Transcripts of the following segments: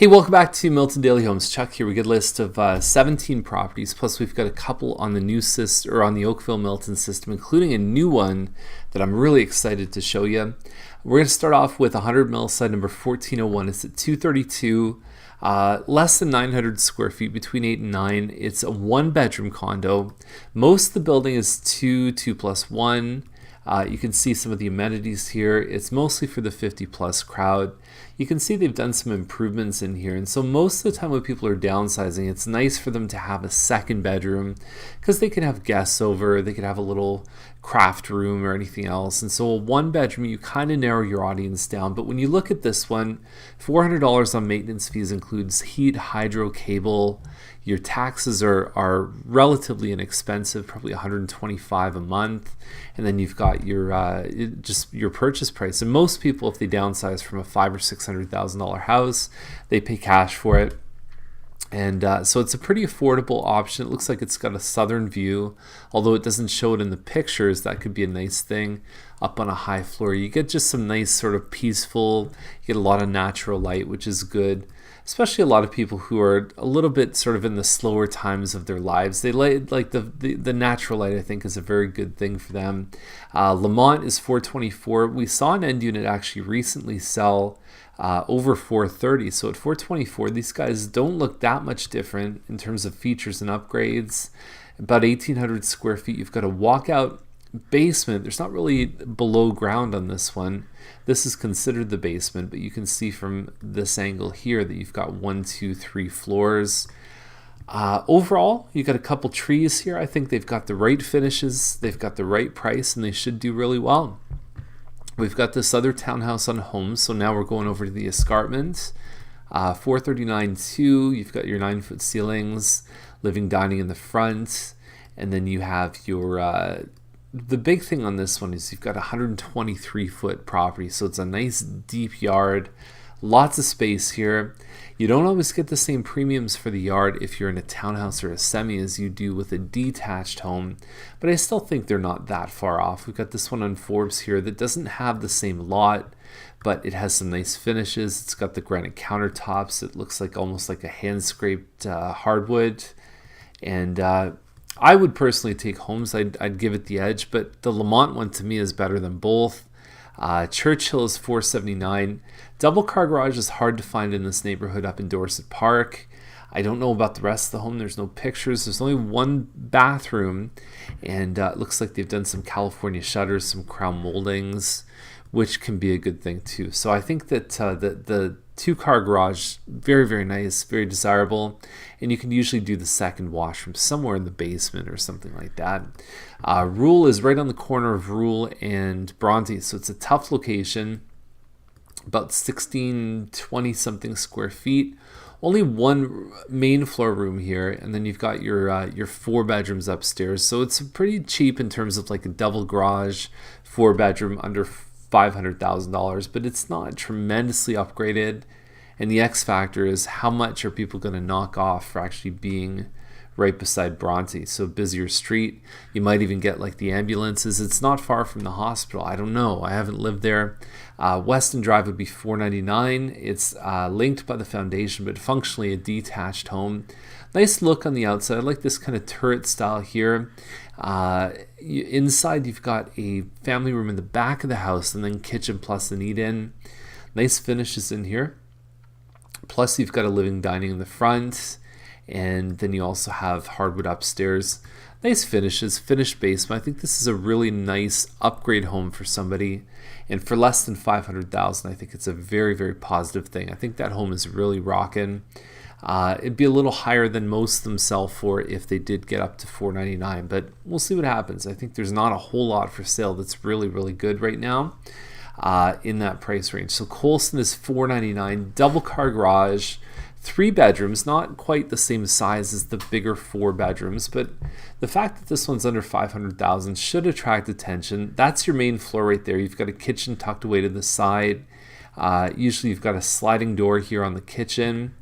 Hey, welcome back to Milton Daily Homes. Chuck here. We get a list of 17 properties, plus we've got a couple on the new system or on the Oakville Milton system, including a new one that I'm really excited to show you. We're going to start off with 100 Millside number 1401. It's at 232, less than 900 square feet, between 8 and 9. It's a one-bedroom condo. Most of the building is 2+1. You can see some of the amenities here. It's mostly for the 50-plus crowd. You can see they've done some improvements in here, and so most of the time when people are downsizing, it's nice for them to have a second bedroom because they can have guests over, they could have a little craft room or anything else. And so a one bedroom, you kind of narrow your audience down. But when you look at this one, $400 on maintenance fees includes heat, hydro, cable. Your taxes are relatively inexpensive, probably $125 a month, and then you've got your just your purchase price. And most people, if they downsize from a $500,000 or $600,000 house, they pay cash for it. And so it's a pretty affordable option. It looks like it's got a southern view, although it doesn't show it in the pictures. That could be a nice thing up on a high floor. You get just some nice sort of peaceful, you get a lot of natural light, which is good. Especially a lot of people who are a little bit sort of in the slower times of their lives. They like the natural light, I think, is a very good thing for them. Lamont is $424. We saw an end unit actually recently sell over $430. So at $424, these guys don't look that much different in terms of features and upgrades. About 1,800 square feet. You've got a walkout basement. There's not really below ground on this one. This is considered the basement, but you can see from this angle here that you've got 1, 2, 3 floors. Overall, you got a couple trees here. I think they've got the right finishes, they've got the right price, and they should do really well. We've got this other townhouse on Homes, so now we're going over to the escarpment. 439.2. You've got your 9-foot ceilings, living, dining in the front, and then you have your the big thing on this one is you've got a 123-foot property, so it's a nice deep yard, lots of space here. You don't always get the same premiums for the yard if you're in a townhouse or a semi as you do with a detached home, but I still think they're not that far off. We've got this one on Forbes here that doesn't have the same lot, but it has some nice finishes. It's got the granite countertops. It looks like almost like a hand-scraped hardwood, and I would personally take Homes. I'd give it the edge, but the Lamont one to me is better than both. Churchill is $479. Double car garage is hard to find in this neighborhood up in Dorset Park. I don't know about the rest of the home. There's no pictures. There's only one bathroom, and it looks like they've done some California shutters, some crown moldings, which can be a good thing too. So I think that the two-car garage, very, very nice, very desirable, and you can usually do the second washroom somewhere in the basement or something like that. Rule is right on the corner of Rule and Bronte, so it's a tough location, about 1620 something square feet. Only one main floor room here, and then you've got your 4 bedrooms upstairs, so it's pretty cheap in terms of like a double garage, 4-bedroom under $500,000, but it's not tremendously upgraded. And the X factor is how much are people going to knock off for actually being right beside Bronte. So busier street, you might even get like the ambulances. It's not far from the hospital. I don't know, I haven't lived there. Weston Drive would be $499. It's linked by the foundation, but functionally a detached home. Nice look on the outside. I like this kind of turret style here. Inside you've got a family room in the back of the house, and then kitchen plus an eat-in. Nice finishes in here. Plus you've got a living, dining in the front, and then you also have hardwood upstairs. Nice finishes, finished basement. I think this is a really nice upgrade home for somebody, and for less than $500,000, I think it's a very, very positive thing. I think that home is really rocking. It'd be a little higher than most of them sell for if they did get up to $499, but we'll see what happens. I think there's not a whole lot for sale that's really, really good right now in that price range. So Colson is $499, double car garage, 3 bedrooms, not quite the same size as the bigger 4 bedrooms, but the fact that this one's under $500,000 should attract attention. That's your main floor right there. You've got a kitchen tucked away to the side. Usually you've got a sliding door here on the kitchen.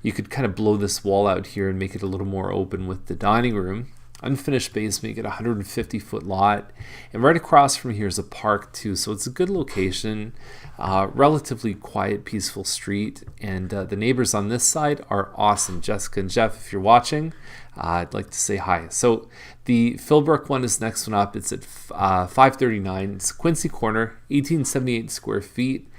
You could kind of blow this wall out here and make it a little more open with the dining room. unfinished basement. You get a 150-foot lot, and right across from here is a park too, so it's a good location. Relatively quiet, peaceful street, and the neighbors on this side are awesome. Jessica and Jeff, if you're watching, I'd like to say hi. So the Philbrook one is next one up. It's at 539. It's Quincy Corner, 1878 square feet.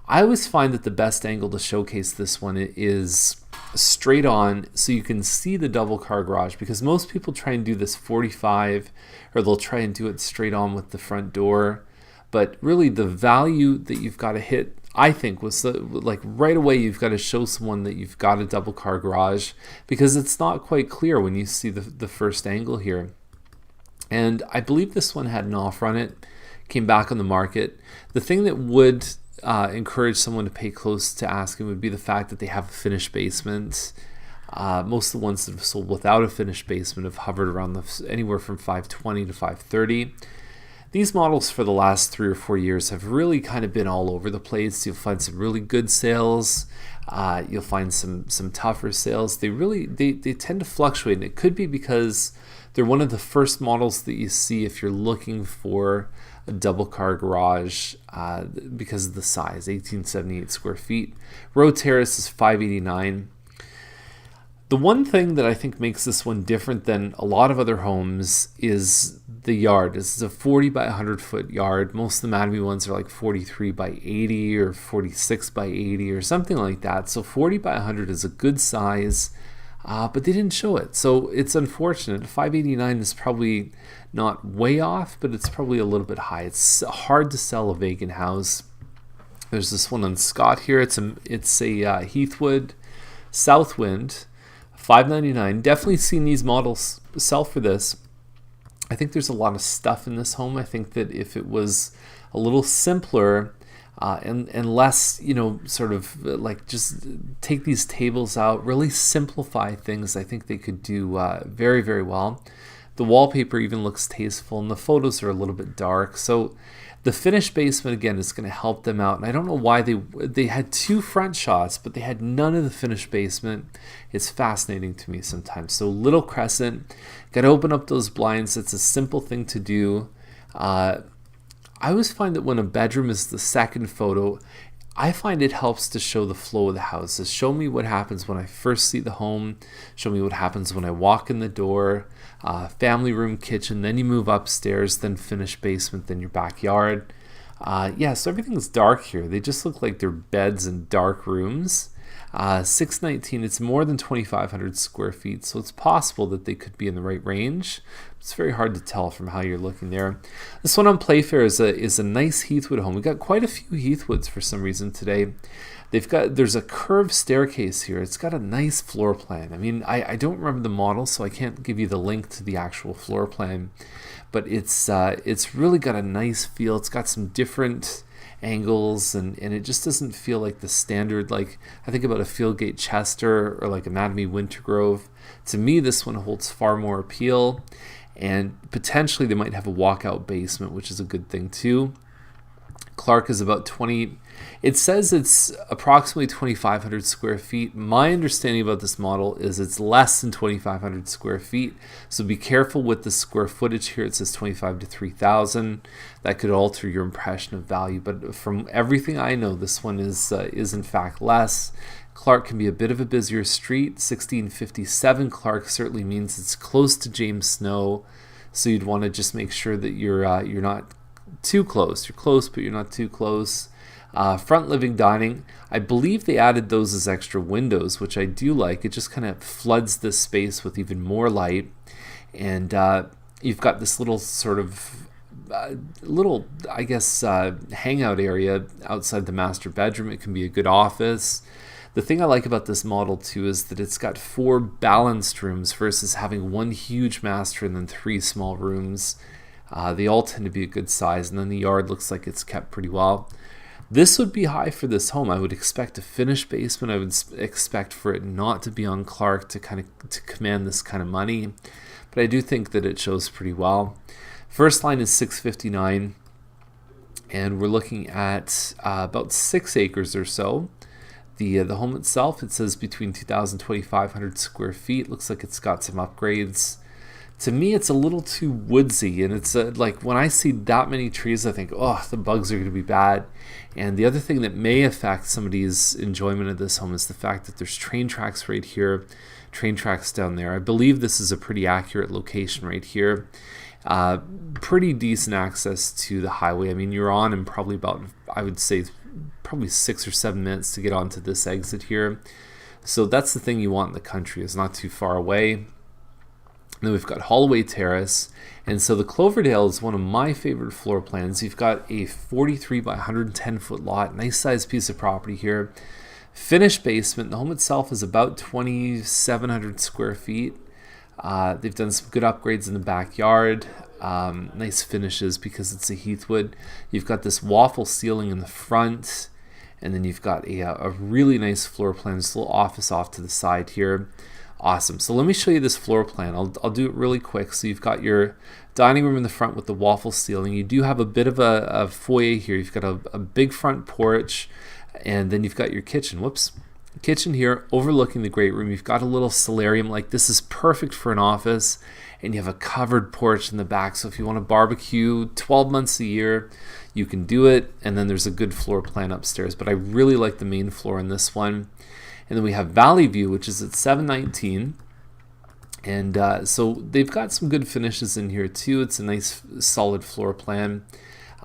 I always find that the best angle to showcase this one is straight on, so you can see the double car garage, because most people try and do this 45, or they'll try and do it straight on with the front door. But really the value that you've got to hit, I think, was like right away you've got to show someone that you've got a double car garage, because it's not quite clear when you see the first angle here. And I believe this one had an offer on it, came back on the market. The thing that would encourage someone to pay close to asking would be the fact that they have a finished basement. Most of the ones that have sold without a finished basement have hovered around anywhere from 520 to 530. These models for the last 3 or 4 years have really kind of been all over the place. You'll find some really good sales. You'll find some tougher sales. They tend to fluctuate, and it could be because they're one of the first models that you see if you're looking for a double car garage, because of the size, 1878 square feet. Row terrace is 589. The one thing that I think makes this one different than a lot of other homes is the yard. This is a 40 by 100 foot yard. Most of the Mattamy ones are like 43 by 80 or 46 by 80 or something like that. So 40 by 100 is a good size, but they didn't show it. So it's unfortunate. 589 is probably not way off, but it's probably a little bit high. It's hard to sell a vacant house. There's this one on Scott here. It's a Heathwood Southwind, $599. Definitely seen these models sell for this. I think there's a lot of stuff in this home. I think that if it was a little simpler and less, sort of like just take these tables out, really simplify things, I think they could do very, very well. The wallpaper even looks tasteful, and the photos are a little bit dark. So the finished basement, again, is going to help them out. And I don't know why they had 2 front shots, but they had none of the finished basement. It's fascinating to me sometimes. So little crescent, got to open up those blinds. It's a simple thing to do. I always find that when a bedroom is the second photo, I find it helps to show the flow of the house. Show me what happens when I first see the home. Show me what happens when I walk in the door. Family room, kitchen, then you move upstairs, then finished basement, then your backyard. So everything's dark here. They just look like they're beds in dark rooms. 619, it's more than 2,500 square feet, so it's possible that they could be in the right range. It's very hard to tell from how you're looking there. This one on Playfair is a nice Heathwood home. We got quite a few Heathwoods for some reason today. There's a curved staircase here. It's got a nice floor plan. I mean, I don't remember the model, so I can't give you the link to the actual floor plan, but it's really got a nice feel. It's got some different angles, and it just doesn't feel like the standard, like I think about a Fieldgate Chester or like a Mattamy Wintergrove. To me, this one holds far more appeal, and potentially they might have a walkout basement, which is a good thing too. Clark is about 20. It says it's approximately 2,500 square feet. My understanding about this model is it's less than 2,500 square feet. So be careful with the square footage here. It says 25 to 3,000. That could alter your impression of value. But from everything I know, this one is in fact less. Clark can be a bit of a busier street. 1657 Clark certainly means it's close to James Snow. So you'd want to just make sure that you're not too close. You're close, but you're not too close. Front living dining, I believe they added those as extra windows, which I do like. It just kind of floods this space with even more light. And you've got this little sort of hangout area outside the master bedroom. It can be a good office. The thing I like about this model too is that it's got 4 balanced rooms versus having one huge master and then 3 small rooms. They all tend to be a good size, and then the yard looks like it's kept pretty well. This would be high for this home. I would expect a finished basement. I would expect for it not to be on Clark to command this kind of money, but I do think that it shows pretty well. First line is 659, and we're looking at about 6 acres or so. The home itself, it says between 2,000 and 2,500 square feet. Looks like it's got some upgrades. to me, it's a little too woodsy, and it's like when I see that many trees, I think, oh, the bugs are going to be bad. And the other thing that may affect somebody's enjoyment of this home is the fact that there's train tracks right here, train tracks down there. I believe this is a pretty accurate location right here. Pretty decent access to the highway. I mean, you're on in probably about, I would say, probably 6 or 7 minutes to get onto this exit here. So that's the thing you want in the country, is not too far away. And then we've got Holloway Terrace. And so the Cloverdale is one of my favorite floor plans. You've got a 43 by 110 foot lot, nice sized piece of property here. Finished basement. The home itself is about 2,700 square feet. They've done some good upgrades in the backyard. Nice finishes because it's a Heathwood. You've got this waffle ceiling in the front. And then you've got a really nice floor plan. This little office off to the side here. Awesome. So let me show you this floor plan. I'll do it really quick. So you've got your dining room in the front with the waffle ceiling. You do have a bit of a foyer here. You've got a big front porch, and then you've got your kitchen. Whoops. Kitchen here overlooking the great room. You've got a little solarium. Like, this is perfect for an office, and you have a covered porch in the back. So if you want to barbecue 12 months a year, you can do it. And then there's a good floor plan upstairs. But I really like the main floor in this one. And then we have Valley View, which is at 719. And so they've got some good finishes in here too. It's a nice solid floor plan.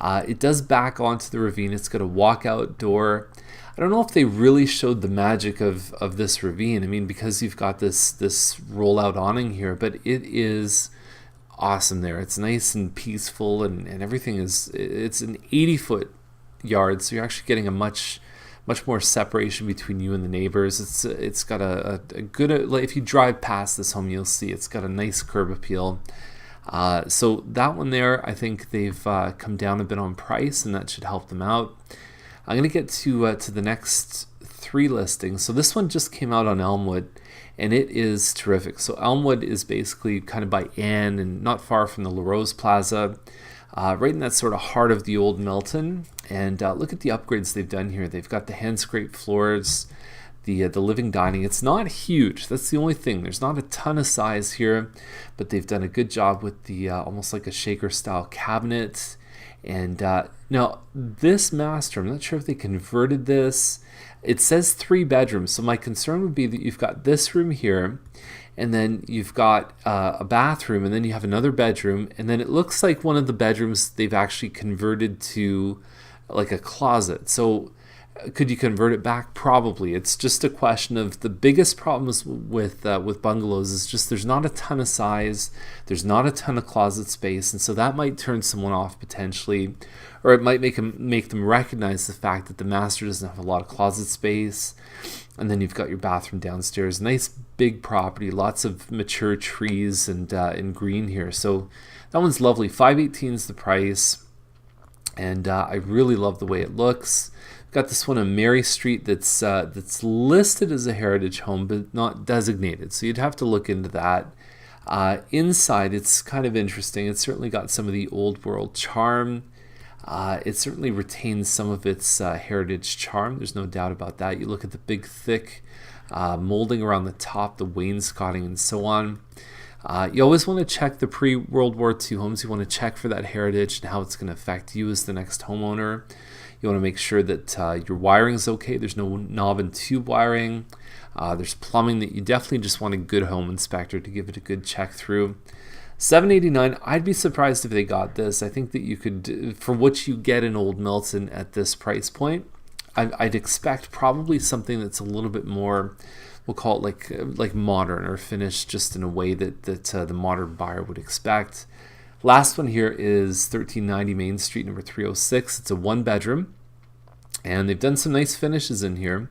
It does back onto the ravine. It's got a walkout door. I don't know if they really showed the magic of this ravine. I mean, because you've got this rollout awning here, but it is awesome there. It's nice and peaceful, and everything it's an 80-foot yard, so you're actually getting a much more separation between you and the neighbors. It's got a good, if you drive past this home, you'll see it's got a nice curb appeal. So that one there, I think they've come down a bit on price, and that should help them out. I'm going to get to the next 3 listings. So this one just came out on Elmwood, and it is terrific. So Elmwood is basically kind of by Ann and not far from the La Rose Plaza, right in that sort of heart of the old Milton. And look at the upgrades they've done here. They've got the hand-scraped floors, the living dining. It's not huge. That's the only thing. There's not a ton of size here, but they've done a good job with the almost like a shaker-style cabinet. And now this master, I'm not sure if they converted this. It says 3 bedrooms, so my concern would be that you've got this room here, and then you've got a bathroom, and then you have another bedroom, and then it looks like one of the bedrooms they've actually converted to like a closet. So could you convert it back? Probably. It's just a question of, the biggest problems with bungalows is just there's not a ton of size, there's not a ton of closet space, and so that might turn someone off potentially, or it might make them recognize the fact that the master doesn't have a lot of closet space. And then you've got your bathroom downstairs. Nice big property, lots of mature trees and green here. So that one's lovely. $518 is the price, and I really love the way it looks. Got this one on Mary Street that's listed as a heritage home, but not designated. So you'd have to look into that. Inside, it's kind of interesting. It's certainly got some of the old world charm. It certainly retains some of its heritage charm. There's no doubt about that. You look at the big, thick molding around the top, the wainscoting, and so on. You always want to check the pre-World War II homes. You want to check for that heritage and how it's going to affect you as the next homeowner. You want to make sure that your wiring is okay. There's no knob and tube wiring. There's plumbing that you definitely just want a good home inspector to give it a good check through. $789. I'd be surprised if they got this. I think that you could, for what you get in Old Milton at this price point, I'd expect probably something that's a little bit more, we'll call it like modern, or finished just in a way that the modern buyer would expect. Last one here is 1390 Main Street, number 306. It's a 1-bedroom, and they've done some nice finishes in here.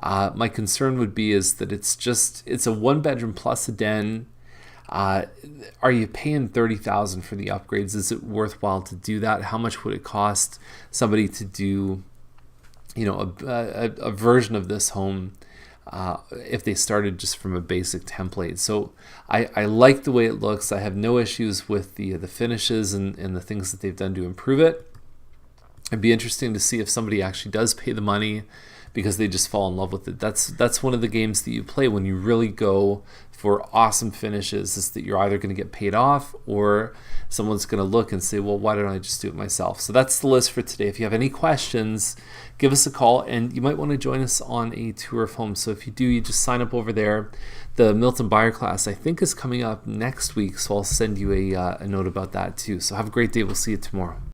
My concern would be is that it's a 1-bedroom plus a den. Are you paying $30,000 for the upgrades? Is it worthwhile to do that? How much would it cost somebody to do, a version of this home if they started just from a basic template? So I like the way it looks. I have no issues with the finishes and the things that they've done to improve it. It'd be interesting to see if somebody actually does pay the money, because they just fall in love with it. That's one of the games that you play when you really go for awesome finishes, is that you're either going to get paid off or someone's going to look and say, well, why don't I just do it myself? So that's the list for today. If you have any questions, give us a call, and you might want to join us on a tour of homes. So if you do, you just sign up over there. The Milton buyer class, I think, is coming up next week, so I'll send you a note about that too. So have a great day. We'll see you tomorrow.